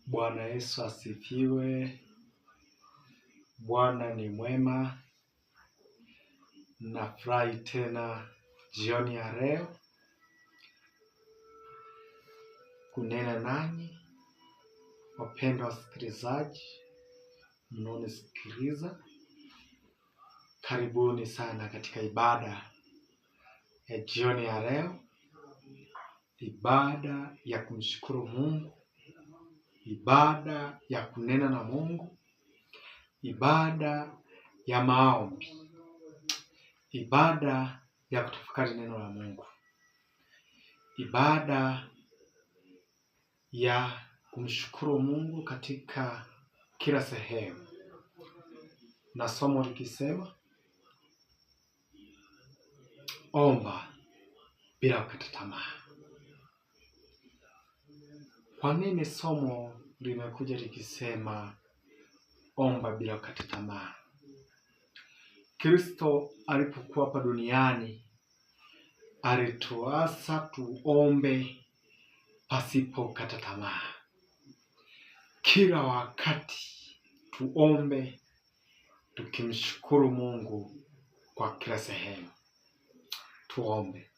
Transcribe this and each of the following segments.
Bwana Yesu asifiwe. Bwana ni mwema. Nafurahi tena jioni ya leo kunena nanyi wapendwa wasikilizaji mnaonisikiliza. Karibuni sana katika ibada ya jioni ya leo, ibada ya kumshukuru Mungu, ibada ya kunena na Mungu, ibada ya maombi, ibada ya kutafakari neno la Mungu, ibada ya kumshukuru Mungu katika kila sehemu, na somo likisema omba bila kukata tamaa. Kwa nini somo limekuja likisema omba bila kukata tamaa? Kristo alipokuwa hapa duniani alituasa tuombe pasipo kukata tamaa. Kila wakati tuombe tukimshukuru Mungu kwa kila sehemu. Tuombe.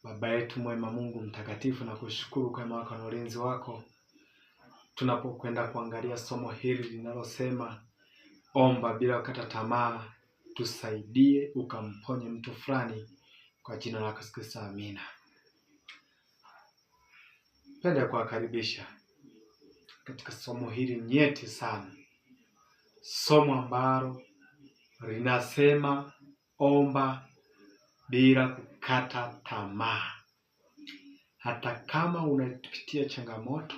Baba yetu mwema, Mungu mtakatifu, na kushukuru kwa wema wako na ulinzi wako. Tunapokwenda kuangalia somo hili linalosema omba bila kukata tamaa, tusaidie ukamponye mtu fulani kwa jina lako Yesu Kristo, amina. Napenda kuwakaribisha katika somo hili nyeti sana, somo ambalo linasema omba bila kukata tamaa. Hata kama unapitia changamoto,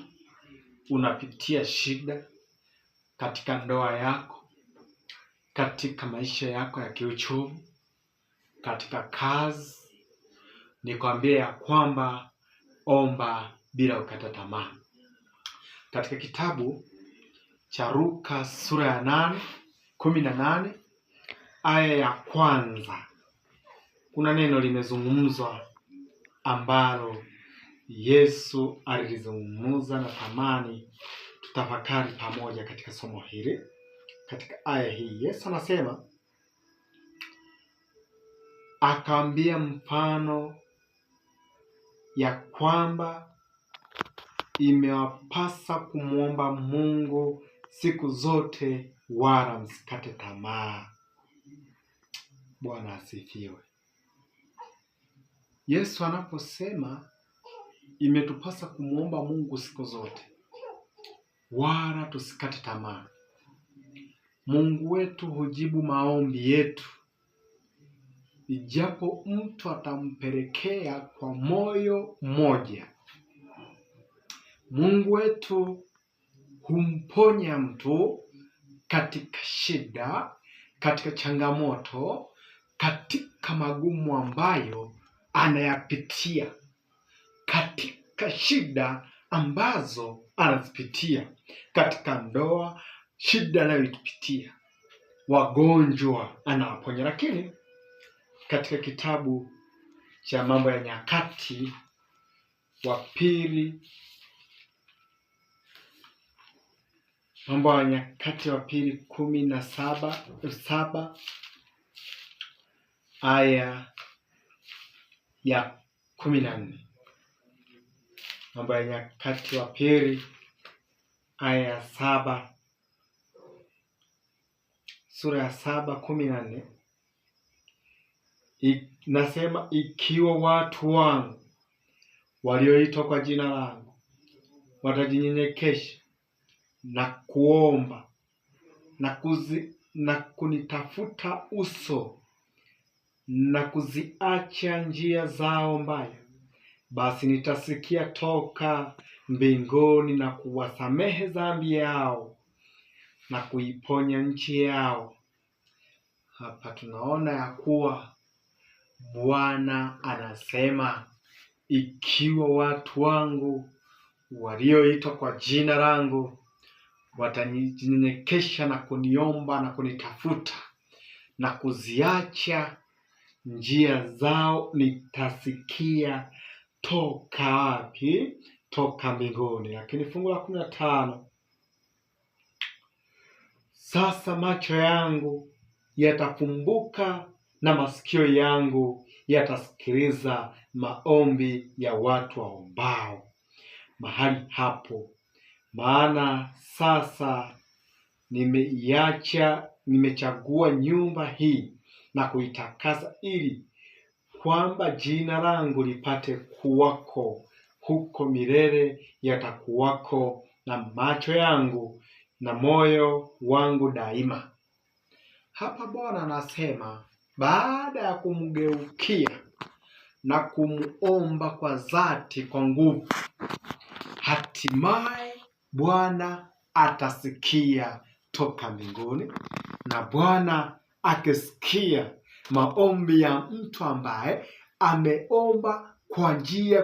unapitia shida katika ndoa yako, katika maisha yako ya kiuchumi, katika kazi, nikwambie ya kwamba omba bila kukata tamaa. Katika kitabu cha Luka sura ya 18 aya ya kwanza, kuna neno limezungumzwa ambalo Yesu alizungumza na tamani tutafakari pamoja katika somo hili. Katika aya hii Yesu anasema, akaambia mfano ya kwamba imewapasa kumwomba Mungu siku zote, wala msikate tamaa. Bwana asifiwe. Yesu anaposema imetupasa kumwomba Mungu siku zote, wala tusikate tamaa. Mungu wetu hujibu maombi yetu, ijapo mtu atampelekea kwa moyo mmoja. Mungu wetu humponya mtu katika shida, katika changamoto, katika magumu ambayo anayapitia, katika shida ambazo anazipitia, katika ndoa, shida anayoipitia, wagonjwa anawaponya. Lakini katika kitabu cha Mambo ya Nyakati wa Pili, Mambo ya Nyakati wa Pili 17 aya ya 14. Mambo ya Nyakati wa Pili aya ya 7, sura ya 7:14 nasema, ikiwa watu wangu walioitwa kwa jina langu watajinyenyekesha na kuomba na kunitafuta uso na kuziacha njia zao mbaya, basi nitasikia toka mbinguni na kuwasamehe dhambi yao na kuiponya nchi yao. Hapa tunaona ya kuwa Bwana anasema ikiwa watu wangu walioitwa kwa jina langu watajinyenyekesha na kuniomba na kunitafuta na kuziacha njia zao, nitasikia toka wapi? toka mbinguni. Lakini fungu la 15, sasa macho yangu yatafumbuka na masikio yangu yatasikiliza maombi ya watu waombao mahali hapo, maana sasa nimechagua nyumba hii na kuitakasa, ili kwamba jina langu lipate kuwako huko milele. Yatakuwako na macho yangu na moyo wangu daima. Hapa Bwana anasema baada ya kumgeukia na kumuomba kwa dhati, kwa nguvu, hatimaye Bwana atasikia toka mbinguni. Na Bwana akisikia maombi ya mtu ambaye ameomba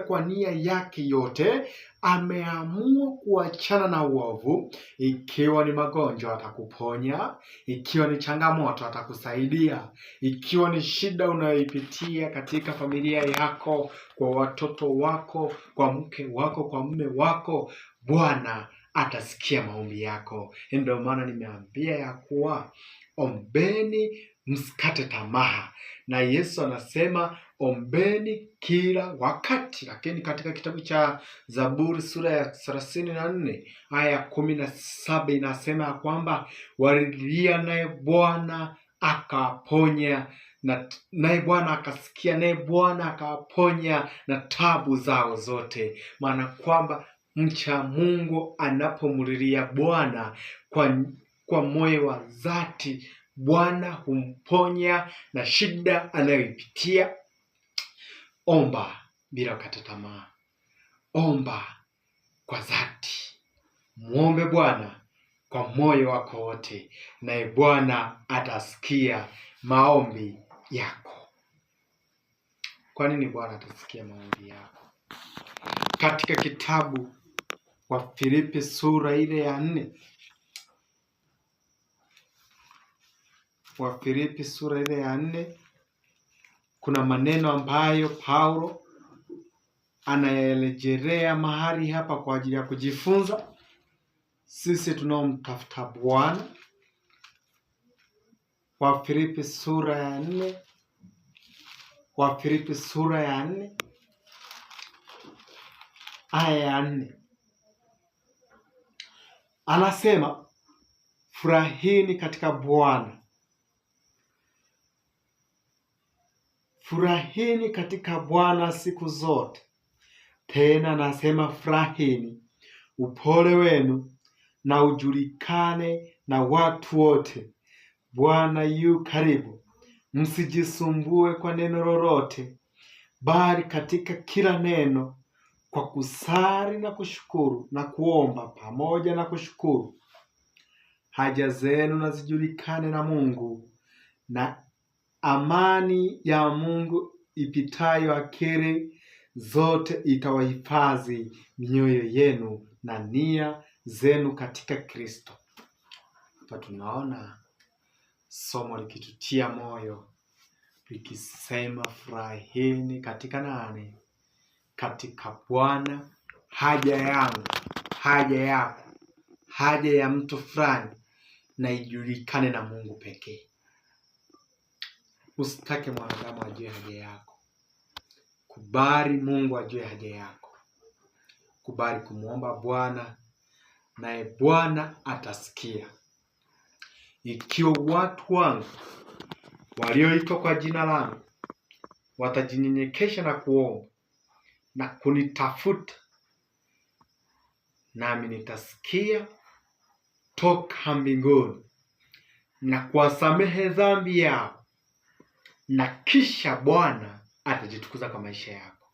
kwa nia yake yote, ameamua kuachana na uovu. Ikiwa ni magonjwa atakuponya, ikiwa ni changamoto atakusaidia, ikiwa ni shida unayoipitia katika familia yako, kwa watoto wako, kwa mke wako, kwa mume wako, Bwana atasikia maombi yako. Ndio maana nimeambia ya kuwa ombeni msikate tamaa, na Yesu anasema ombeni kila wakati. Lakini katika kitabu cha Zaburi sura ya 34 aya ya 17 inasema ya kwamba walilia naye Bwana akaponya, naye Bwana akasikia, naye Bwana akaponya na tabu zao zote. Maana kwamba mcha Mungu anapomlilia Bwana kwa moyo wa dhati, Bwana humponya na shida anayoipitia. Omba bila kukata tamaa, omba kwa dhati, muombe Bwana kwa moyo wako wote, naye Bwana atasikia maombi yako. Kwa nini Bwana atasikia maombi yako? Katika kitabu wa Filipi sura ile ya 4, wa Filipi sura ile ya 4, kuna maneno ambayo Paulo anayarejelea mahali hapa kwa ajili ya kujifunza sisi tunaomtafuta Bwana. Wa Filipi sura ya 4, wa Filipi sura ya 4 aya ya 4, anasema furahini katika Bwana, furahini katika Bwana siku zote. Tena anasema furahini, upole wenu na ujulikane na watu wote. Bwana yu karibu. Msijisumbue kwa neno lolote, bali katika kila neno kwa kusali na kushukuru na kuomba pamoja na kushukuru, haja zenu na zijulikane na Mungu, na amani ya Mungu ipitayo akili zote itawahifadhi mioyo yenu na nia zenu katika Kristo. Hapa tunaona somo likitutia moyo likisema furahini katika nani? Katika Bwana. Haja yangu, haja yako, haja ya mtu fulani na ijulikane na Mungu pekee. Usitake mwanadamu ajue haja yako. Kubali Mungu ajue haja yako. Kubali kumuomba Bwana, naye Bwana atasikia. Ikiwa watu wangu walioitwa kwa jina langu watajinyenyekesha na kuomba na kunitafuta, nami nitasikia toka mbinguni na kuwasamehe dhambi yao, na kisha Bwana atajitukuza kwa maisha yako.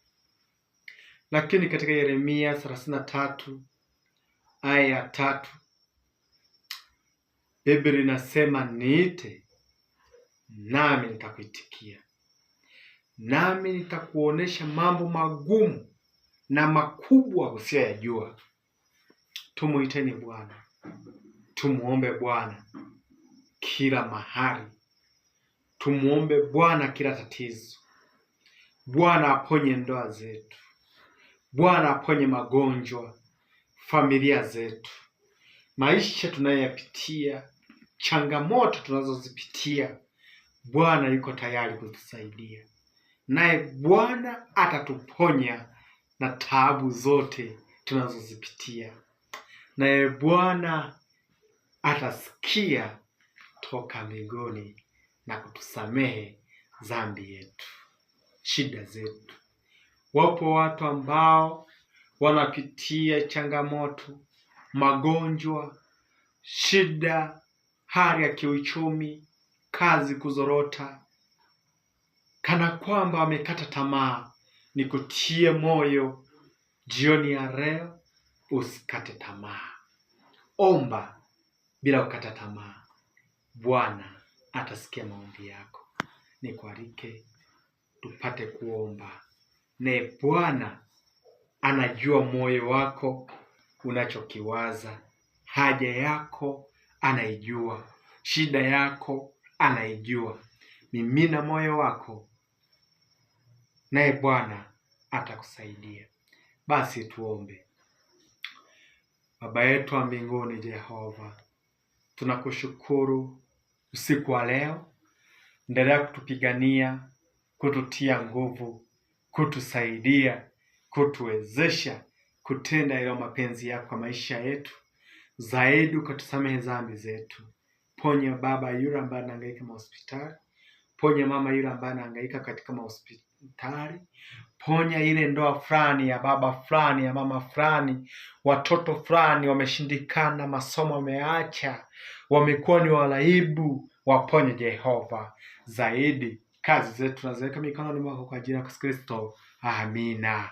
Lakini katika Yeremia 33 aya ya 3, Biblia inasema niite nami nitakuitikia, nami nitakuonesha mambo magumu na makubwa usiyoyajua. Tumuiteni Bwana, tumuombe Bwana kila mahali, tumuombe Bwana kila tatizo. Bwana aponye ndoa zetu, Bwana aponye magonjwa, familia zetu, maisha tunayoyapitia, changamoto tunazozipitia. Bwana yuko tayari kutusaidia, naye Bwana atatuponya na taabu zote tunazozipitia, naye Bwana atasikia toka mbinguni na kutusamehe dhambi yetu, shida zetu. Wapo watu ambao wanapitia changamoto, magonjwa, shida, hali ya kiuchumi, kazi kuzorota, kana kwamba wamekata tamaa. Nikutie moyo jioni ya leo, usikate tamaa. Omba bila kukata tamaa, Bwana atasikia maombi yako. Nikualike tupate kuomba, naye Bwana anajua moyo wako, unachokiwaza, haja yako anaijua, shida yako anaijua. Mimina moyo wako, naye Bwana atakusaidia. Basi tuombe. Baba yetu wa mbinguni, Jehova, tunakushukuru usiku wa leo. Endelea kutupigania, kututia nguvu, kutusaidia, kutuwezesha kutenda yale mapenzi yako kwa maisha yetu. Zaidi ukatusamehe dhambi zetu. Ponya baba yule ambaye anahangaika hospitali. Ponya mama yule ambaye anahangaika katika hospitali. Ponya ile ndoa fulani ya baba fulani ya mama fulani, watoto fulani wameshindikana, masomo wameacha, wamekuwa ni walaibu. Waponye Jehova. Zaidi kazi zetu tunaziweka mikononi mwako kwa jina la Kristo. Amina.